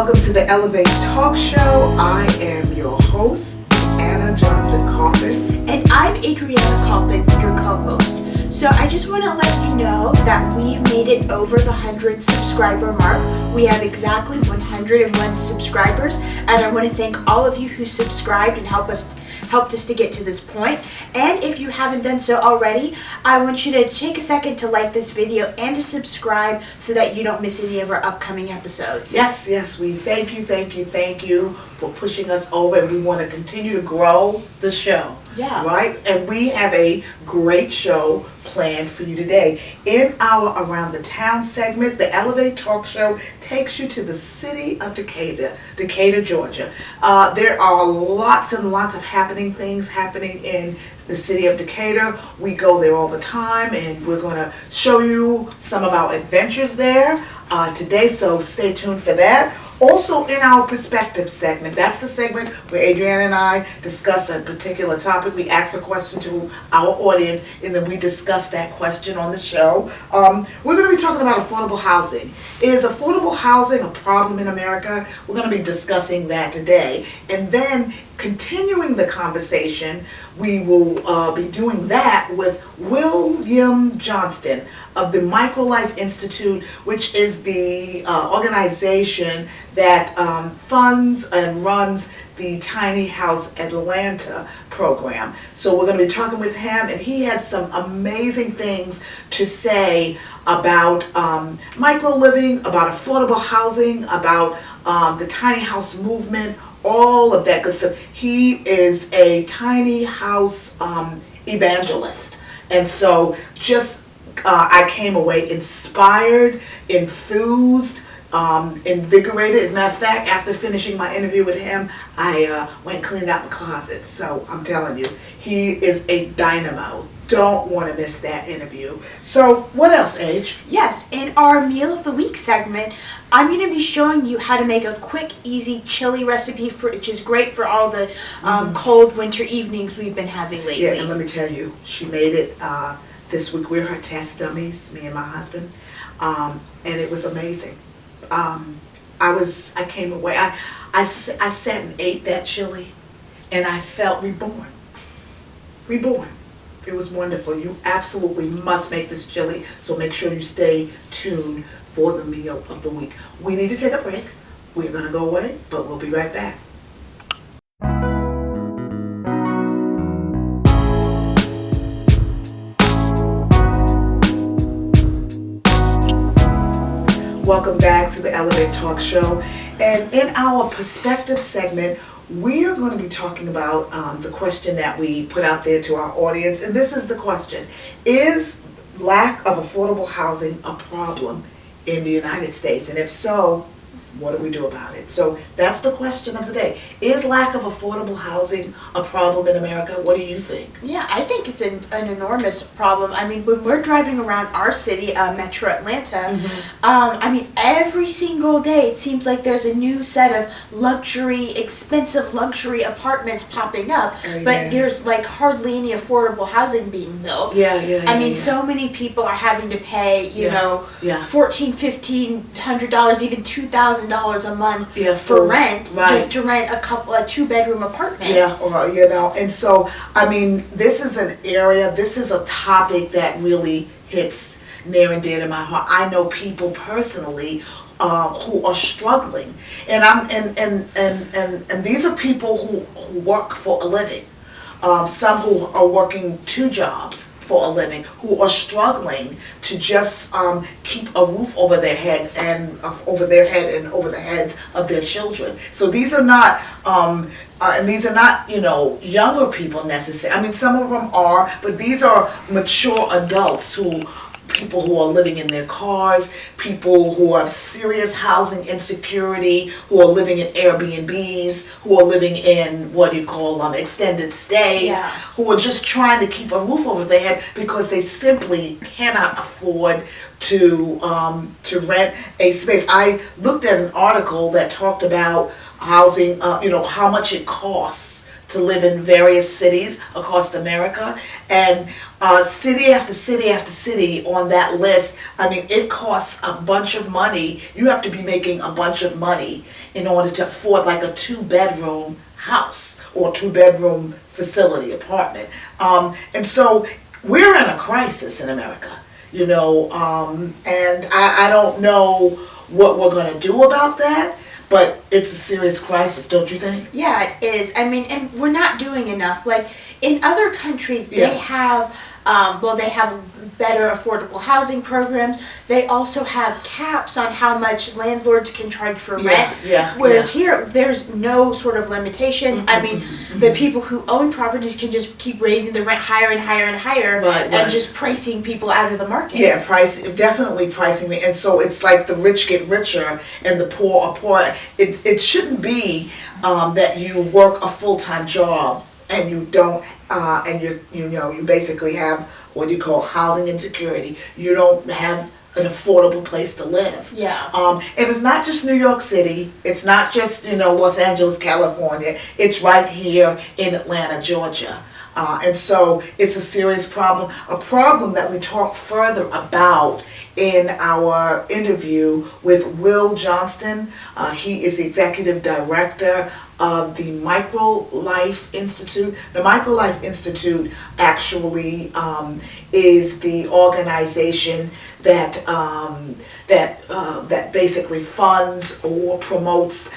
Welcome to the Elevate Talk Show. I am your host, Anna Johnson-Coffin. And I'm Adriana Coffin, your co-host. So I just want to let you know that we've made it over the 100 subscriber mark. We have exactly 101 subscribers, and I want to thank all of you who subscribed and helped us to get to this point. And if you haven't done so already, I want you to take a second to like this video and to subscribe so that you don't miss any of our upcoming episodes. Yes, we thank you for pushing us over, and we want to continue to grow the show. Yeah. Right? And we have a great show planned for you today. In our Around the Town segment, the Elevate Talk Show takes you to the City of Decatur, Georgia. There are lots and lots of things happening in the City of Decatur. We go there all the time, and we're going to show you some of our adventures there today, so stay tuned for that. Also, in our perspective segment, that's the segment where Adriana and I discuss a particular topic. We ask a question to our audience, and then we discuss that question on the show. We're going to be talking about affordable housing. Is affordable housing a problem in America? We're going to be discussing that today. And then, continuing the conversation, we will be doing that with William Johnston of the MicroLife Institute, which is the organization that funds and runs the Tiny House Atlanta program. So we're going to be talking with him, and he had some amazing things to say about micro-living, about affordable housing, about the tiny house movement, all of that good stuff. He is a tiny house evangelist. And so I came away inspired, enthused, invigorated. As a matter of fact, after finishing my interview with him, I went and cleaned out my closet. So I'm telling you, he is a dynamo. Don't want to miss that interview. So what else, Age? Yes, in our Meal of the Week segment, I'm going to be showing you how to make a quick, easy chili recipe, which is great for all the cold winter evenings we've been having lately. Yeah, and let me tell you, she made it this week. We're her test dummies, me and my husband, and it was amazing. I came away. I sat and ate that chili, and I felt reborn. It was wonderful. You absolutely must make this chili, so make sure you stay tuned for the Meal of the Week. We need to take a break. We're going to go away, but we'll be right back. Welcome back to the Elevate Talk Show. And in our perspective segment, we're going to be talking about the question that we put out there to our audience. And this is the question: is lack of affordable housing a problem in the United States? And if so, what do we do about it? So that's the question of the day. Is lack of affordable housing a problem in America? What do you think? Yeah, I think it's an enormous problem. I mean, when we're driving around our city, Metro Atlanta, I mean, every single day it seems like there's a new set of expensive luxury apartments popping up, but there's like hardly any affordable housing being built. I mean, so many people are having to pay, you know, $1,400, $1,500, even $2,000 a month for rent, just to rent a 2-bedroom apartment. And so, I mean, this is a topic that really hits near and dear to my heart. I know people personally who are struggling, and these are people who work for a living. Some who are working 2 jobs for a living, who are struggling to just keep a roof over their head and over the heads of their children. So these are not younger people necessarily. I mean, some of them are, but these are mature adults people who are living in their cars, people who have serious housing insecurity, who are living in Airbnbs, who are living in extended stays, who are just trying to keep a roof over their head because they simply cannot afford to rent a space. I looked at an article that talked about housing, how much it costs to live in various cities across America, and city after city after city on that list. I mean, it costs a bunch of money. You have to be making a bunch of money in order to afford like a 2-bedroom house or 2-bedroom facility apartment. And so we're in a crisis in America, and I don't know what we're going to do about that, but it's a serious crisis, don't you think? Yeah, it is. I mean, and we're not doing enough. Like in other countries, Yeah. they have, they have better affordable housing programs. They also have caps on how much landlords can charge for rent. Whereas here, there's no sort of limitations. I mean, the people who own properties can just keep raising the rent higher and higher and higher, and just pricing people out of the market. Yeah, definitely pricing me, and so it's like the rich get richer and the poor are poor. It shouldn't be that you work a full-time job and you don't, and you basically have what you call housing insecurity. You don't have an affordable place to live. Yeah. And it's not just New York City. It's not just Los Angeles, California. It's right here in Atlanta, Georgia. And so it's a serious problem, a problem that we talk further about in our interview with Will Johnston. He is the executive director of the MicroLife Institute. The MicroLife Institute actually is the organization that that basically funds or promotes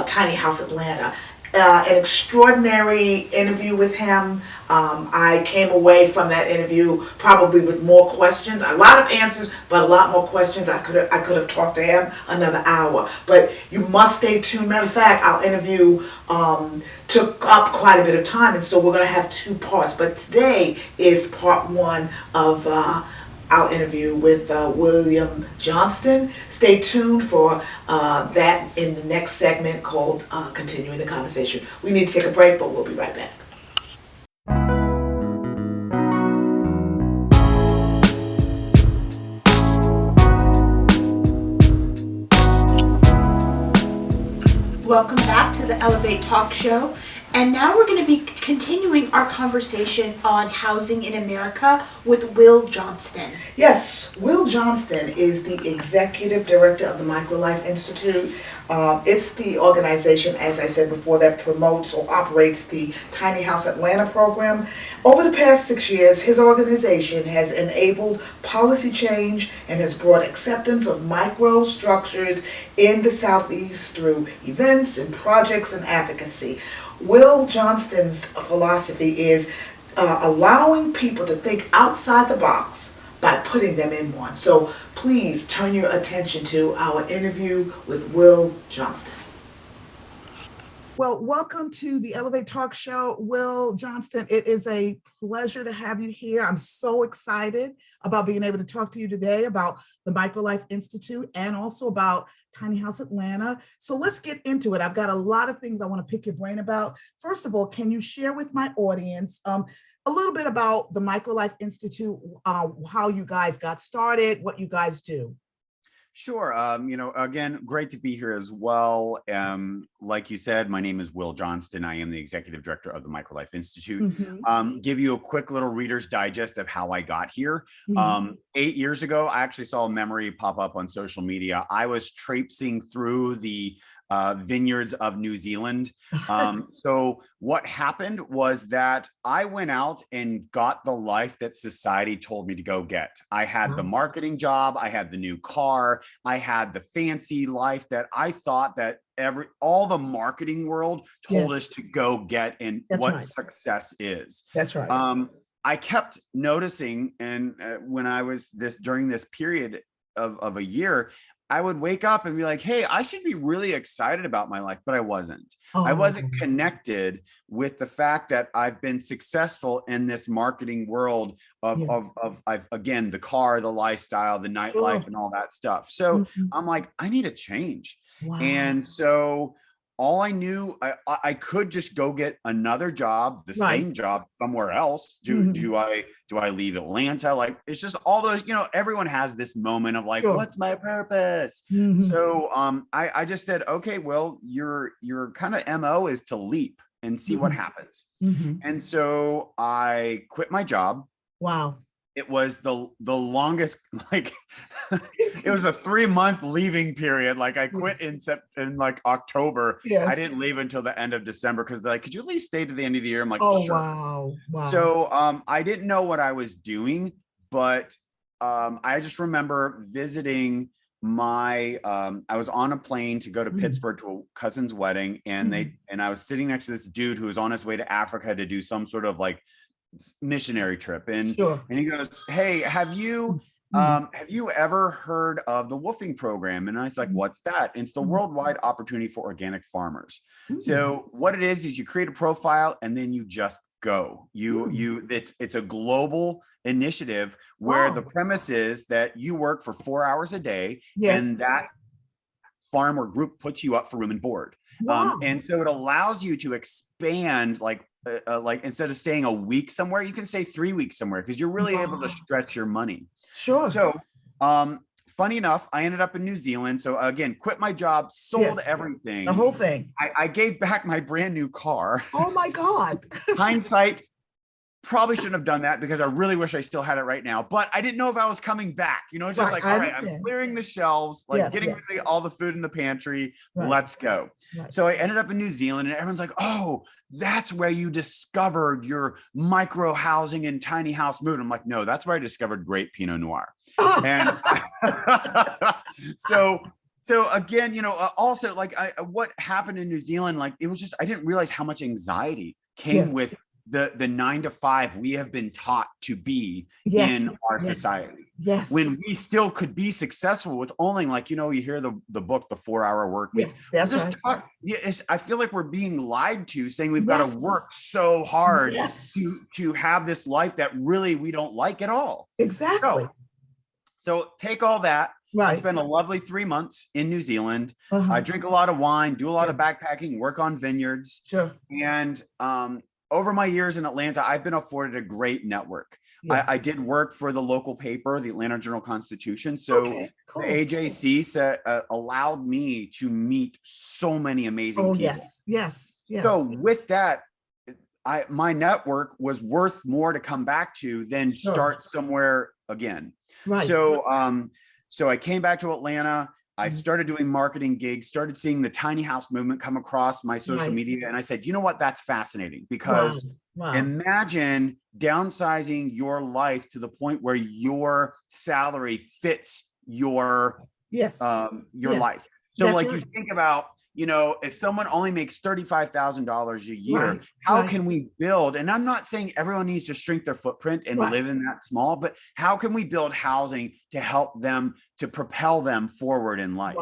Tiny House Atlanta. An extraordinary interview with him. I came away from that interview probably with more questions, a lot of answers, but a lot more questions. I could have talked to him another hour, but you must stay tuned. Matter of fact, our interview took up quite a bit of time, and so we're going to have 2 parts. But today is part 1 of our interview with William Johnston. Stay tuned for that in the next segment called Continuing the Conversation. We need to take a break, but we'll be right back. Welcome back to the Elevate Talk Show. And now we're going to be continuing our conversation on housing in America with Will Johnston. Yes, Will Johnston is the executive director of the MicroLife Institute. It's the organization, as I said before, that promotes or operates the Tiny House Atlanta program. Over the past 6 years, his organization has enabled policy change and has brought acceptance of microstructures in the Southeast through events and projects and advocacy. Will Johnston's philosophy is allowing people to think outside the box by putting them in one. So please turn your attention to our interview with Will Johnston. Well, welcome to the Elevate Talk Show, Will Johnston. It is a pleasure to have you here. I'm so excited about being able to talk to you today about the MicroLife Institute and also about Tiny House Atlanta. So let's get into it. I've got a lot of things I want to pick your brain about. First of all, can you share with my audience a little bit about the MicroLife Institute, how you guys got started, what you guys do? Sure. Again, great to be here as well. Like you said, my name is Will Johnston. I am the executive director of the MicroLife Institute. Give you a quick little Reader's Digest of how I got here. 8 years ago, I actually saw a memory pop up on social media. I was traipsing through the vineyards of New Zealand. So what happened was that I went out and got the life that society told me to go get. I had the marketing job, I had the new car, I had the fancy life that I thought that all the marketing world told us to go get, and success is. That's right. I kept noticing, and when I was during this period of a year, I would wake up and be like, hey, I should be really excited about my life, but I wasn't. I wasn't connected with the fact that I've been successful in this marketing world of again, the car, the lifestyle, the nightlife, and all that stuff. So I'm like, I need a change. And so all I knew, I could just go get another job, the same job somewhere else. Do I leave Atlanta? Like, it's just all those, everyone has this moment of like, what's my purpose? So I just said, okay, well, your kind of MO is to leap. and see what happens. And so I quit my job. Wow. It was the longest, like, it was a 3-month leaving period. Like I quit in like October. Yes. I didn't leave until the end of December because they're like, could you at least stay to the end of the year? I'm like, Oh, sure. wow. Wow. So I didn't know what I was doing, but I just remember visiting I was on a plane to go to Pittsburgh to a cousin's wedding, and I was sitting next to this dude who was on his way to Africa to do some sort of like missionary trip, and he goes, hey, have you ever heard of the woofing program? And I was like, what's that? And it's the worldwide opportunity for organic farmers. So what it is you create a profile and then you just go. It's a global initiative where the premise is that you work for 4 hours a day, and that farm or group puts you up for room and board. And so it allows you to expand, like instead of staying a week somewhere, you can stay 3 weeks somewhere because you're really able to stretch your money. Sure. So funny enough, I ended up in New Zealand. So again, quit my job, sold everything. The whole thing. I gave back my brand new car. Oh my God. Hindsight, probably shouldn't have done that because I really wish I still had it right now, but I didn't know if I was coming back. It's just like, all right, I'm clearing the shelves, like getting rid of all the food in the pantry. Let's go. So I ended up in New Zealand, and everyone's like, oh, that's where you discovered your micro housing and tiny house movement. I'm like, no, that's where I discovered great Pinot Noir. And so again, also like what happened in New Zealand, like it was just, I didn't realize how much anxiety came with the 9 to 5 we have been taught to be in our society. When we still could be successful with only, like, you hear the book, The 4-Hour Work Week. I feel like we're being lied to, saying we've got to work so hard to have this life that really we don't like at all. Exactly. So take all that. I spent a lovely 3 months in New Zealand. I drink a lot of wine, do a lot of backpacking, work on vineyards. And over my years in Atlanta, I've been afforded a great network. I did work for the local paper, the Atlanta Journal-Constitution. So the AJC allowed me to meet so many amazing people. Yes. So with that, my network was worth more to come back to than start somewhere again. So I came back to Atlanta. I started doing marketing gigs, started seeing the tiny house movement come across my social media. And I said, you know what? That's fascinating, because imagine downsizing your life to the point where your salary fits your life. So like you think about, if someone only makes $35,000 a year, how can we build? And I'm not saying everyone needs to shrink their footprint and live in that small, but how can we build housing to help them, to propel them forward in life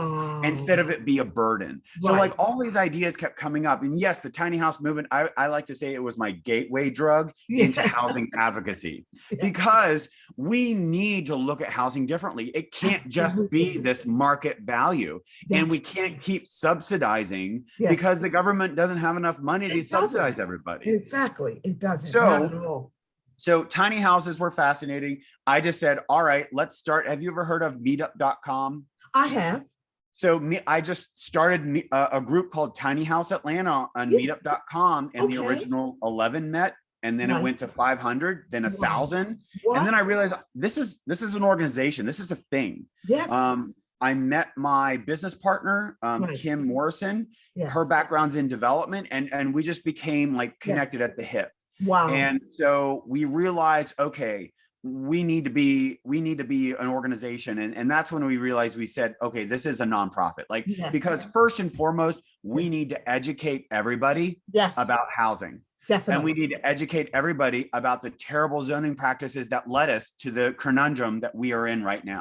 instead of it be a burden? So like all these ideas kept coming up. And yes, the tiny house movement, I like to say it was my gateway drug into housing advocacy, because we need to look at housing differently. It can't just be this market value, and we can't keep subsidizing because the government doesn't have enough money to subsidize everybody. Exactly. It doesn't. Not at all. So tiny houses were fascinating. I just said, all right, let's start. Have you ever heard of meetup.com? I have. So I just started a group called Tiny House Atlanta on meetup.com, and the original 11 met. And then it went to 500, then 1,000. And then I realized this is an organization. This is a thing. I met my business partner, Kim Morrison. Her background's in development, and we just became like connected at the hip. And so we realized, okay, we need to be an organization. And that's when we realized, we said, okay, this is a nonprofit. Like, because first and foremost, we need to educate everybody about housing. And we need to educate everybody about the terrible zoning practices that led us to the conundrum that we are in right now.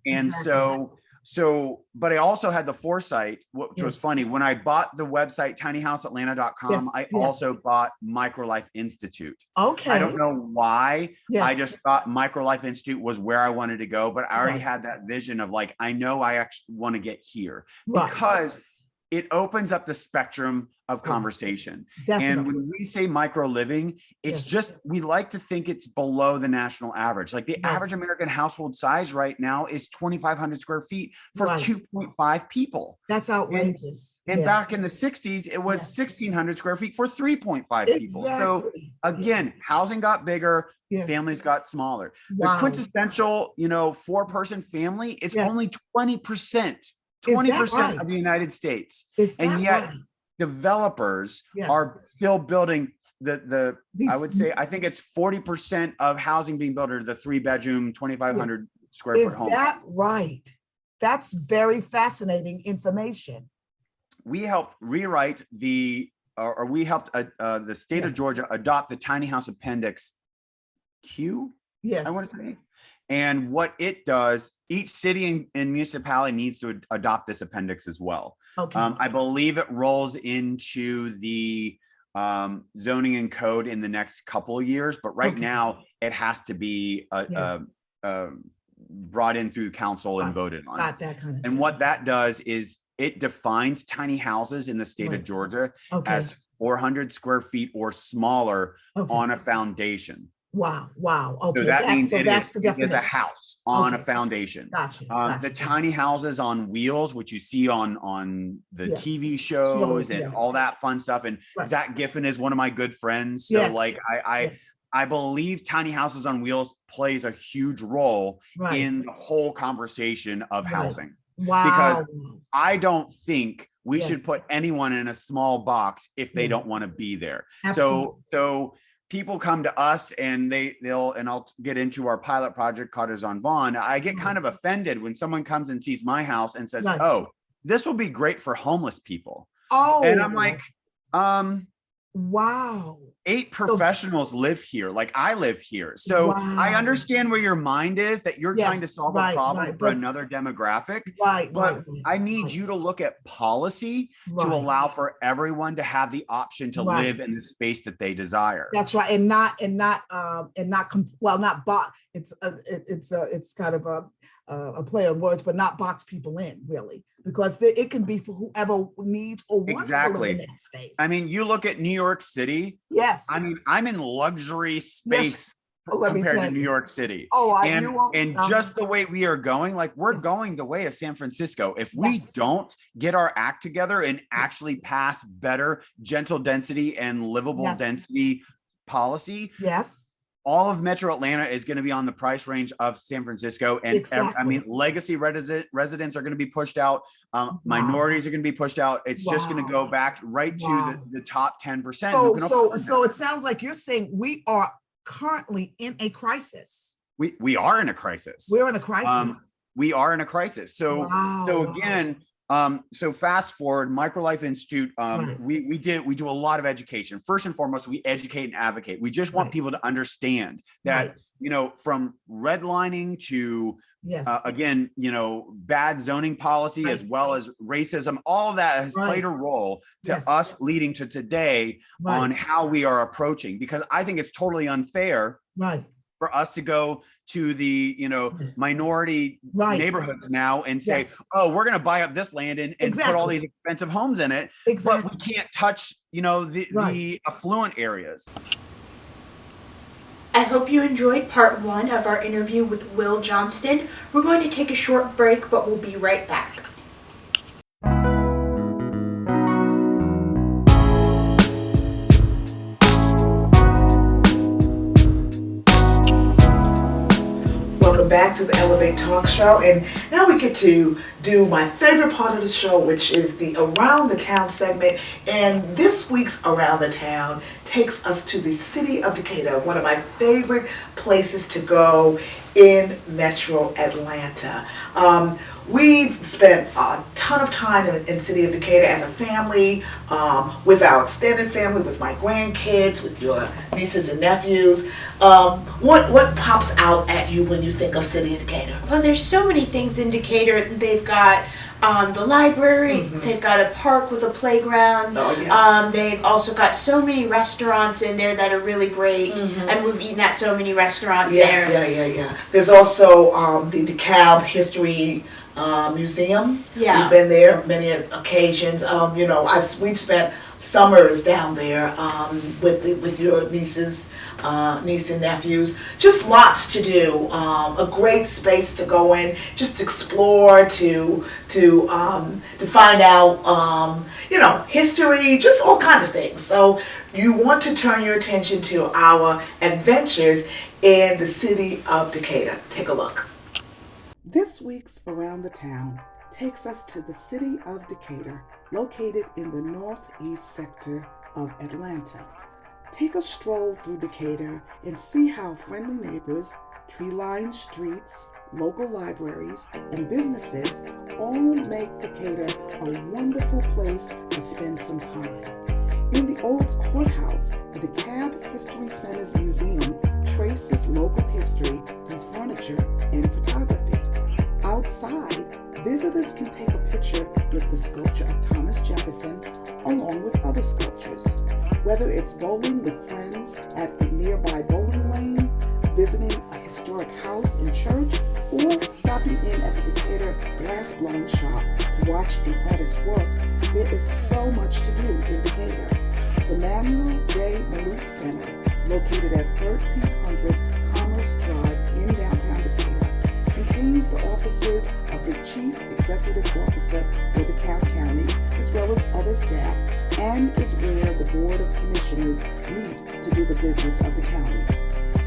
And so, but I also had the foresight, which was funny. When I bought the website tinyhouseatlanta.com, I also bought MicroLife Institute. I don't know why. I just thought MicroLife Institute was where I wanted to go, but I already had that vision of like, I know I actually want to get here because it opens up the spectrum of conversation. Definitely. And when we say micro living, it's just, we like to think it's below the national average. Like the average American household size right now is 2,500 square feet for 2.5 people. That's outrageous. And back in the 60s, it was 1,600 square feet for 3.5 people. So again, housing got bigger, families got smaller. The quintessential, 4-person family is only 20%. 20% of the United States. And yet developers are still building I would say, I think it's 40% of housing being built are the 3-bedroom, 2,500 square foot home. Is that right? That's very fascinating information. We helped rewrite we helped the state of Georgia adopt the Tiny House Appendix Q. I want to say. And what it does, each city and municipality needs to adopt this appendix as well. I believe it rolls into the zoning and code in the next couple of years, but right now it has to be brought in through council and voted on. And what that does is it defines tiny houses in the state of Georgia as 400 square feet or smaller on a foundation. Wow. So that means it is a house on a foundation. The tiny houses on wheels, which you see on the TV shows and all that fun stuff. And Zach Giffen is one of my good friends. So I believe tiny houses on wheels plays a huge role in the whole conversation of housing. Because I don't think we should put anyone in a small box if they don't want to be there. So people come to us and I'll get into our pilot project called on Vaughn. I get kind of offended when someone comes and sees my house and says, oh, this will be great for homeless people. And I'm like, wow. 8 professionals live here. Like I live here. So I understand where your mind is, that you're trying to solve a problem for another demographic. But I need you to look at policy to allow for everyone to have the option to live in the space that they desire. That's right. And not box. It's kind of a play on words, but not box people in, really, because it can be for whoever needs or wants to live in that space. I mean, you look at New York City. I mean, I'm in luxury space compared to New York City. And just the way we are going, like we're going the way of San Francisco. If we don't get our act together and actually pass better gentle density and livable density policy, all of Metro Atlanta is going to be on the price range of San Francisco. And I mean, legacy residents are going to be pushed out. Minorities are going to be pushed out. It's just going to go back right to the top 10%. So it sounds like you're saying we are currently in a crisis. We are in a crisis. We're in a crisis. We are in a crisis. So again, so fast forward, MicroLife Institute, we do a lot of education. First and foremost, we educate and advocate. We just want people to understand that, from redlining to, again, bad zoning policy, as well as racism, all of that has played a role to us leading to today on how we are approaching, because I think it's totally unfair. For us to go to the, minority neighborhoods now and say, oh, we're going to buy up this land and put all these expensive homes in it, but we can't touch, the affluent areas. I hope you enjoyed part 1 of our interview with Will Johnston. We're going to take a short break, but we'll be right back. Back to the Elevate Talk Show, and now we get to do my favorite part of the show, which is the Around the Town segment. And this week's Around the Town takes us to the City of Decatur, one of my favorite places to go in Metro Atlanta. We've spent a ton of time in City of Decatur as a family, with our extended family, with my grandkids, with your nieces and nephews. What pops out at you when you think of City of Decatur? Well, there's so many things in Decatur. They've got the library, they've got a park with a playground, they've also got so many restaurants in there that are really great, and we've eaten at so many restaurants there. There's also the DeKalb History Museum. We've been there many occasions. We've spent summers down there with your niece and nephews. Just lots to do. A great space to go in, just explore, to find out history, just all kinds of things. So you want to turn your attention to our adventures in the city of Decatur. Take a look. This week's Around the Town takes us to the city of Decatur, located in the northeast sector of Atlanta. Take a stroll through Decatur and see how friendly neighbors, tree-lined streets, local libraries, and businesses all make Decatur a wonderful place to spend some time. In the old courthouse, the DeKalb History Center's museum traces local history through furniture and photography. Outside, visitors can take a picture with the sculpture of Thomas Jefferson along with other sculptures. Whether it's bowling with friends at the nearby bowling lane, visiting a historic house and church, or stopping in at the Decatur glass blowing shop to watch an artist's work, there is so much to do in Decatur. The Manuel J. Maloof Center, located at 1300 Commerce Drive in downtown Decatur, contains the offices of the Chief Executive Officer for DeKalb County, as well as other staff, and is where the Board of Commissioners meet to do the business of the county.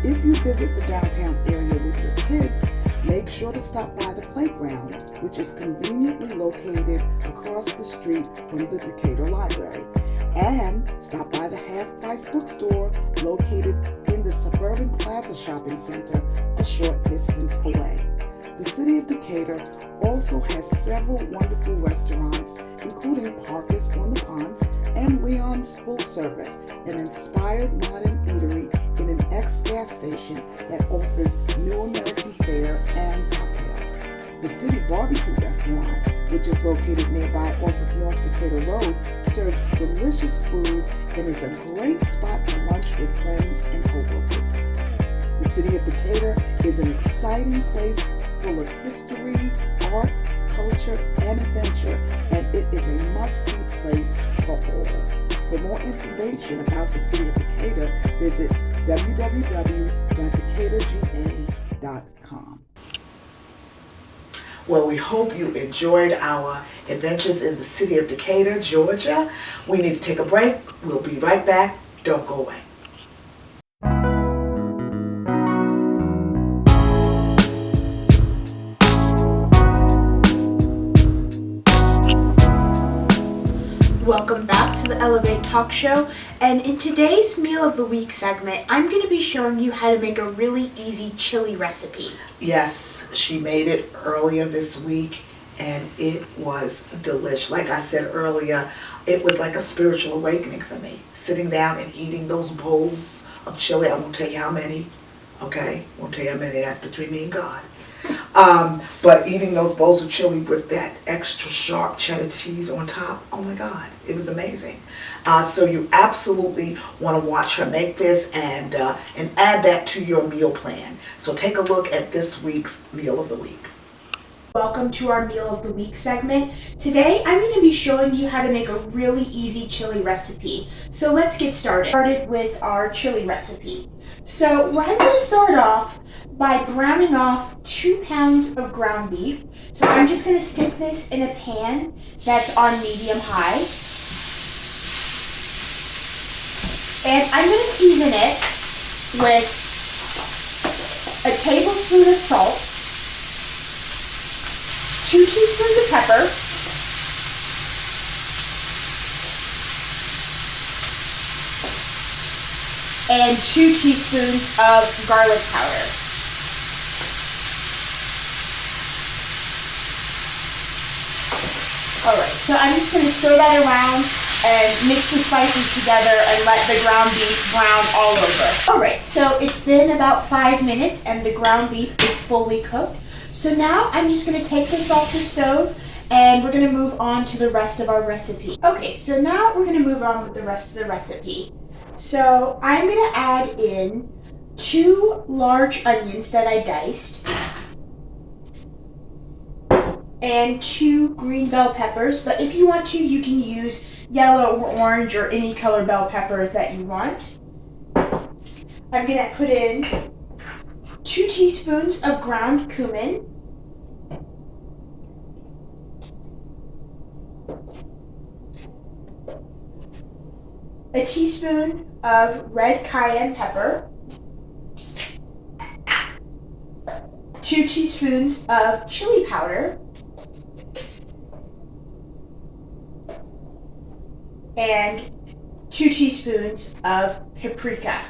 If you visit the downtown area with your kids, make sure to stop by the playground, which is conveniently located across the street from the Decatur Library, and stop by the half-price bookstore located in the suburban Plaza Shopping Center a short distance away. The city of Decatur also has several wonderful restaurants, including Parker's on the Ponds and Leon's Full Service, an inspired modern eatery in an ex-gas station that offers new American fare and cocktails. The City Barbecue Restaurant, which is located nearby off of North Decatur Road, serves delicious food and is a great spot to lunch with friends and coworkers. The city of Decatur is an exciting place full of history, art, culture, and adventure, and it is a must-see place for all. For more information about the city of Decatur, visit www.decaturga.com. Well, we hope you enjoyed our adventures in the city of Decatur, Georgia. We need to take a break. We'll be right back. Don't go away. Welcome back to the Elevate Talk Show, and in today's Meal of the Week segment, I'm going to be showing you how to make a really easy chili recipe. Yes, she made it earlier this week, and it was delish. Like I said earlier, it was like a spiritual awakening for me. Sitting down and eating those bowls of chili. I won't tell you how many, okay? Won't tell you how many, that's between me and God. But eating those bowls of chili with that extra sharp cheddar cheese on top, oh my God, it was amazing. So you absolutely want to watch her make this and add that to your meal plan. So take a look at this week's Meal of the Week. Welcome to our Meal of the Week segment. Today I'm going to be showing you how to make a really easy chili recipe. So let's get started with our chili recipe. So I'm going to start off by browning off 2 pounds of ground beef. So I'm just going to stick this in a pan that's on medium-high. And I'm going to season it with a tablespoon of salt, 2 teaspoons of pepper, and 2 teaspoons of garlic powder. Alright, so I'm just going to stir that around and mix the spices together and let the ground beef brown all over. Alright, so it's been about 5 minutes and the ground beef is fully cooked. So now I'm just going to take this off the stove and we're going to move on to the rest of our recipe. Okay, so now we're going to move on with the rest of the recipe. So I'm going to add in 2 large onions that I diced and 2 green bell peppers, but if you want to, you can use yellow or orange or any color bell pepper that you want. I'm going to put in 2 teaspoons of ground cumin. A teaspoon of red cayenne pepper. 2 teaspoons of chili powder. And 2 teaspoons of paprika.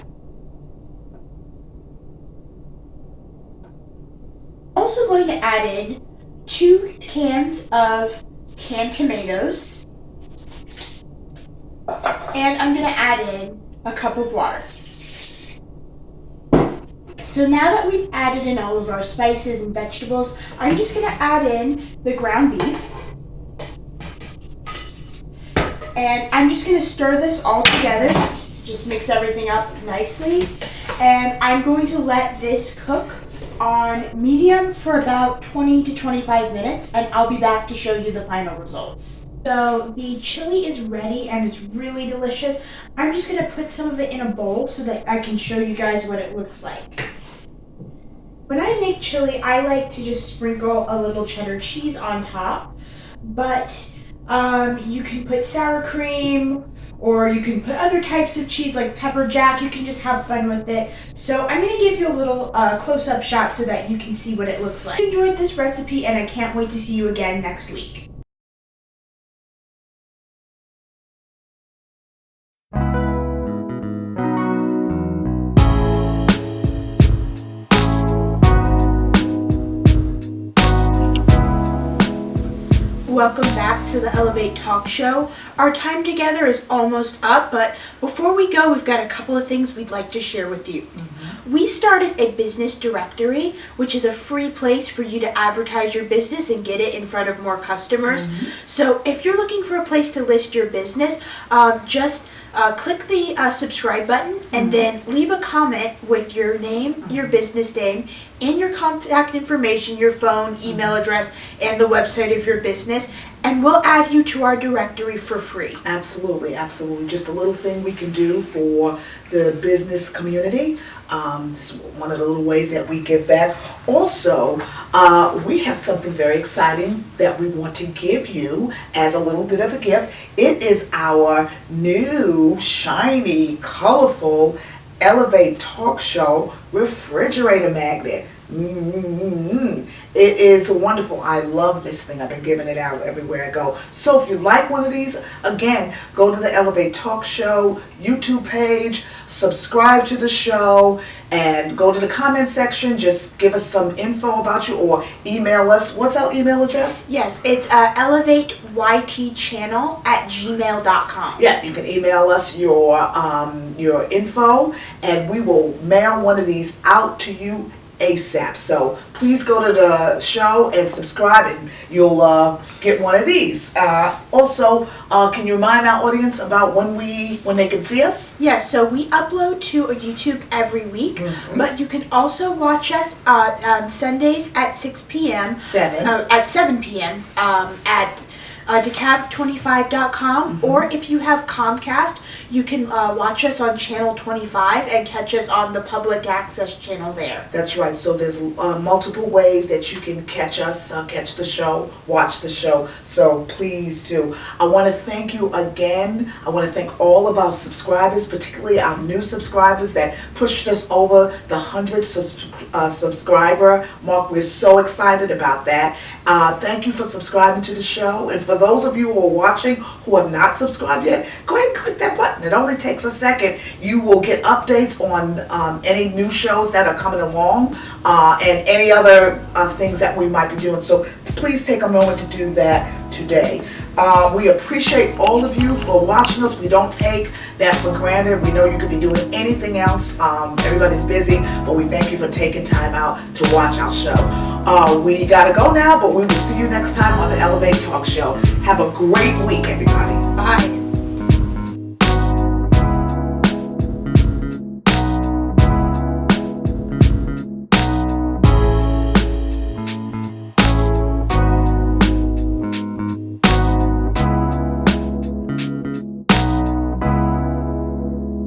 Also going to add in 2 cans of canned tomatoes. And I'm going to add in a cup of water. So now that we've added in all of our spices and vegetables, I'm just going to add in the ground beef. And I'm just going to stir this all together, just mix everything up nicely. And I'm going to let this cook on medium for about 20 to 25 minutes, and I'll be back to show you the final results. So the chili is ready and it's really delicious. I'm just going to put some of it in a bowl so that I can show you guys what it looks like. When I make chili, I like to just sprinkle a little cheddar cheese on top, but you can put sour cream, or you can put other types of cheese like pepper jack. You can just have fun with it. So I'm going to give you a little close-up shot so that you can see what it looks like. I enjoyed this recipe and I can't wait to see you again next week. Welcome back to the Elevate Talk Show. Our time together is almost up, but before we go, we've got a couple of things we'd like to share with you. We started a business directory, which is a free place for you to advertise your business and get it in front of more customers. So if you're looking for a place to list your business, just click the subscribe button and then leave a comment with your name, your business name, and your contact information, your phone, email address, and the website of your business, and we'll add you to our directory for free. Absolutely, absolutely. Just a little thing we can do for the business community. This is one of the little ways that we give back. Also, we have something very exciting that we want to give you as a little bit of a gift. It is our new, shiny, colorful Elevate Talk Show refrigerator magnet. It is wonderful. I love this thing. I've been giving it out everywhere I go. So if you like one of these, again, go to the Elevate Talk Show YouTube page, subscribe to the show, and go to the comment section. Just give us some info about you or email us. What's our email address? Yes, it's elevateytchannel@gmail.com. Yeah, you can email us your info, and we will mail one of these out to you ASAP. So please go to the show and subscribe, and you'll get one of these. Also, can you remind our audience about when they can see us? Yes, so we upload to YouTube every week, but you can also watch us on Sundays at 6 p.m. At 7 p.m. At decab25.com, or if you have Comcast, you can watch us on channel 25 and catch us on the public access channel there. That's right. So there's multiple ways that you can catch us, catch the show, watch the show. So please do. I want to thank you again. I want to thank all of our subscribers, particularly our new subscribers that pushed us over the 100 subscriber mark. We're so excited about that. Thank you for subscribing to the show. And for those of you who are watching who have not subscribed yet, go ahead and click that button. It only takes a second. You will get updates on any new shows that are coming along and any other things that we might be doing. So please take a moment to do that today. We appreciate all of you for watching us. We don't take that for granted. We know you could be doing anything else. Everybody's busy, but we thank you for taking time out to watch our show. We gotta go now, but we will see you next time on the Elevate Talk Show. Have a great week, everybody. Bye.